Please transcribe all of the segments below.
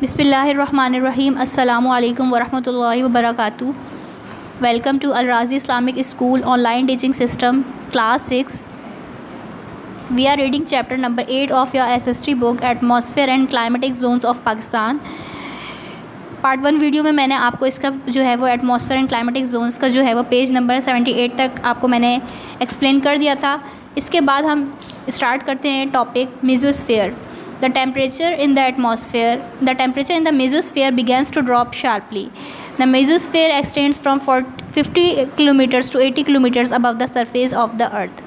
बिस्मिल्लाहिर्रहमानिर्रहीम अस्सलामु अलैकुम वरहमतुल्लाहि वबरकातुहू। Welcome to Al Razi Islamic school online teaching system class 6। We are reading chapter number 8 of your SST book atmosphere and climatic zones of Pakistan. Part 1 video में मैंने आपको इसका जो है वो एटमॉस्फेयर एंड क्लाइमेटिक जोन्स का जो है वो पेज नंबर 78 तक आपको मैंने एक्सप्लेन कर दिया था। इसके बाद हम स्टार्ट करते हैं topic mesosphere. The temperature in the mesosphere begins to drop sharply. The mesosphere extends from 50 kilometers to 80 kilometers above the surface of the earth.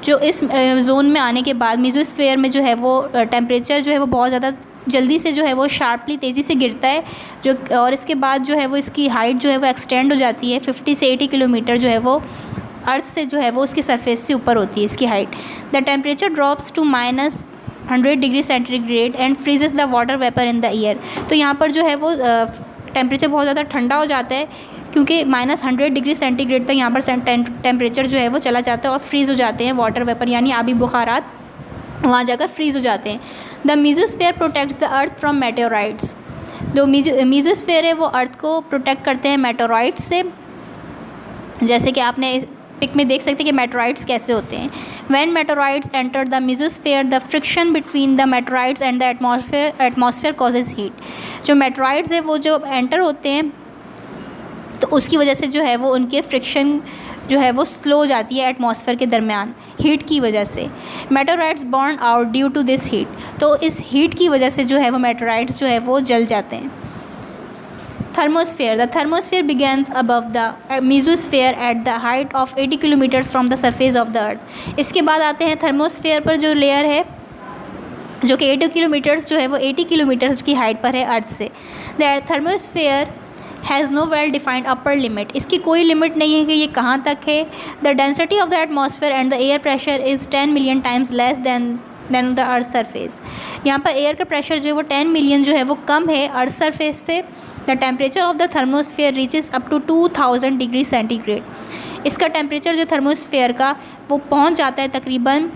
जो इस जोन में आने के बाद मेसोस्फीयर में जो है वो टेम्परेचर जो है वो बहुत ज़्यादा जल्दी से जो है वो शार्पली तेज़ी से गिरता है जो, और इसके बाद जो है वो इसकी हाइट जो है वो एक्सटेंड हो जाती है 50 से 80 किलोमीटर जो है वो अर्थ से जो है वो उसकी सरफेस से ऊपर होती है इसकी height. The temperature drops to -100 degree centigrade and freezes the water vapour in the air. तो यहाँ पर जो है वो टेम्परेचर बहुत ज़्यादा ठंडा हो जाता है क्योंकि -100 डिग्री सेंटीग्रेड तक यहाँ पर टेम्परेचर जो है वो चला जाता है और फ्रीज़ हो जाते हैं वाटर वेपर यानी आबी बुखारात वहाँ जाकर फ्रीज़ हो जाते हैं। The mesosphere protects the earth from meteorites. जो मेसोस्फीयर है वो अर्थ को प्रोटेक्ट करते हैं मेटेओराइट्स से। जैसे कि आपने पिक में देख सकते हैं कि मेटेओराइट्स कैसे होते हैं। When meteorites enter the mesosphere, the friction between the meteorites and the atmosphere causes heat. जो meteorites है वो जो एंटर होते हैं तो उसकी वजह से जो है वो उनके फ्रिक्शन जो है वो स्लो हो जाती है एटमॉस्फेयर के दरमियान हीट की वजह से। Meteorites burn out due to this heat. तो इस हीट की वजह से जो है वो मेटेओराइट्स जो है वो जल जाते हैं। Thermosphere. The thermosphere begins above the mesosphere at the height of 80 kilometers from the surface of the earth. इसके बाद आते हैं थर्मोस्फेयर पर जो लेयर है जो कि 80 किलोमीटर्स जो है वो 80 किलोमीटर्स की हाइट पर है अर्थ से। The thermosphere has no well defined upper limit. इसकी कोई लिमिट नहीं है कि ये कहाँ तक है। The density of the atmosphere and the air pressure is 10 million times less than the earth surface. यहाँ पर एयर का प्रेशर जो है वो 10 मिलियन जो है वो कम है अर्थ सरफेस से। The temperature of the thermosphere reaches up to 2000 degree centigrade. इसका टेम्परेचर जो थर्मोस्फेयर का वो पहुँच जाता है तकरीबन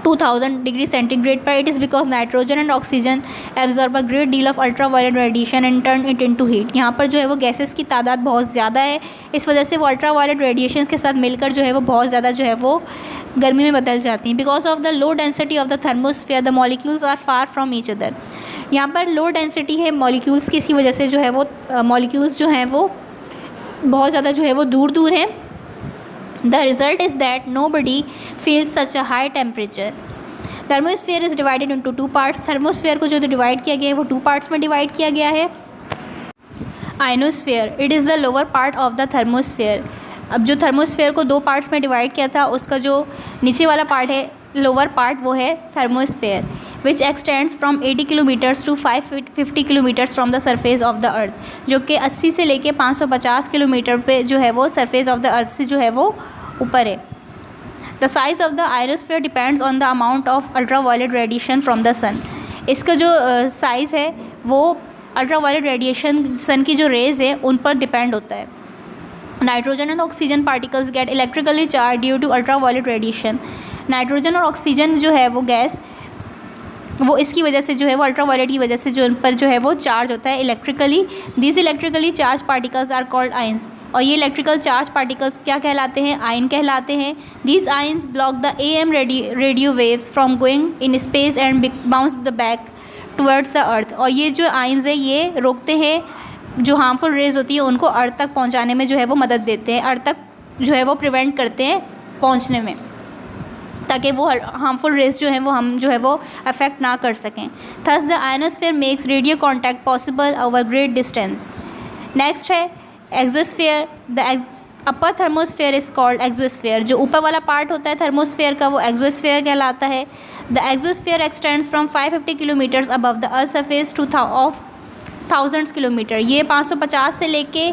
2000 डिग्री सेंटीग्रेड पर। It is because nitrogen and oxygen absorb a great deal of ultra violet radiation and turn it into heat. यहाँ पर जो है वो गैसेस की तादाद बहुत ज़्यादा है, इस वजह से वो अल्ट्रा वायलेट रेडिएशन के साथ मिलकर जो है वो बहुत ज़्यादा जो है वो गर्मी में बदल जाती हैं। Because of the low density of the thermosphere the molecules are far from each other. यहाँ पर लो डेंसिटी है मॉलिक्यूल्स की, इसकी वजह से जो है वो मॉलिक्यूल्स जो हैं वो बहुत ज़्यादा जो है वो दूर दूर हैं। The result is that nobody feels such a high temperature. Thermosphere is divided into 2 parts. Thermosphere को जो डिवाइड किया गया है वो 2 पार्ट्स में डिवाइड किया गया है। Ionosphere, it is the lower part of the thermosphere. अब जो थर्मोस्फेयर को 2 पार्ट्स में डिवाइड किया था उसका जो नीचे वाला पार्ट है लोअर पार्ट वो है thermosphere which extends from 80 kilometres to 550 kilometres from the surface of the earth. जो कि 80 से लेके 550 किलोमीटर पे जो है वो सरफेस ऑफ द अर्थ से जो है वो ऊपर है। The size of the ionosphere depends on the amount of ultra violet radiation from the sun. इसका जो साइज़ है वो अल्ट्रा वायलेट रेडिएशन सन की जो रेज़ है उन पर डिपेंड होता है। Nitrogen and oxygen particles get electrically charged due to ultra violet radiation. Nitrogen और ऑक्सीजन जो है वो गैस वो इसकी वजह से जो है वो अल्ट्रा वायलेट की वजह से जो उन पर जो है वो चार्ज होता है electrically. This electrically charged particles are called ions. और ये इलेक्ट्रिकल चार्ज पार्टिकल्स क्या कहलाते हैं? आयन कहलाते हैं। These ions block the AM radio waves from going in space and bounce the back towards the earth. और ये जो आयंस है ये रोकते हैं जो हार्मफुल रेज होती है उनको अर्थ तक पहुँचाने में जो है वो मदद देते हैं, अर्थ तक जो है वो प्रिवेंट करते हैं पहुँचने में, ताकि वो हार्मफुल रेज जो हैं वो हम जो है वो अफेक्ट ना कर सकें। Thus the ionosphere makes radio contact possible over great distance. Next है exosphere. The upper thermosphere is called exosphere. जो ऊपर वाला पार्ट होता है थर्मोस्फेयर का वो एक्सोस्फेयर कहलाता है। The exosphere extends from 550 kilometres above the earth surface two of thousands kilometre. ये 550 से लेके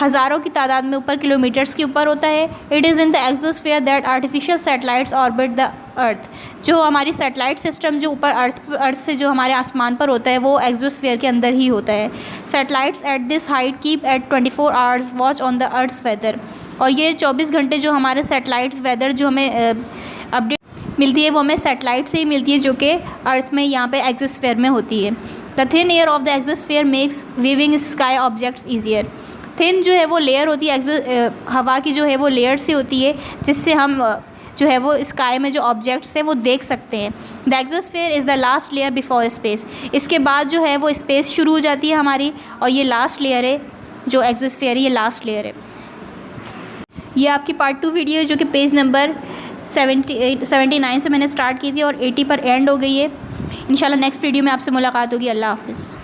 हज़ारों की तादाद में ऊपर किलोमीटर्स के ऊपर होता है। It is in the exosphere that artificial satellites orbit the earth. जो हमारी सैटेलाइट सिस्टम जो ऊपर अर्थ से जो हमारे आसमान पर होता है वो एक्सोस्फेयर के अंदर ही होता है। Satellites at this height keep at 24 hours watch on the earth's weather. और ये 24 घंटे जो हमारे सैटेलाइट्स वेदर जो हमें अपडेट मिलती है वो हमें सैटेलाइट से ही मिलती है जो कि अर्थ में यहाँ पे एक्सोस्फेयर में होती है। The thin air of the exosphere makes weaving sky objects easier. Thin जो है वो लेयर होती है हवा की जो है वो लेयर से होती है, जिससे हम जो है वो स्काई में जो ऑब्जेक्ट्स हैं वो देख सकते हैं। The exosphere is the last layer before space. इसके बाद जो है वो स्पेस शुरू हो जाती है हमारी, और ये लास्ट लेयर है जो एक्सोस्फीयर है, ये लास्ट लेयर है। ये आपकी पार्ट 2 वीडियो है जो कि पेज नंबर 79 से मैंने स्टार्ट की थी और 80 पर एंड हो गई है। इंशाल्लाह नेक्स्ट वीडियो में आपसे मुलाकात होगी। अल्लाह हाफ़िज़।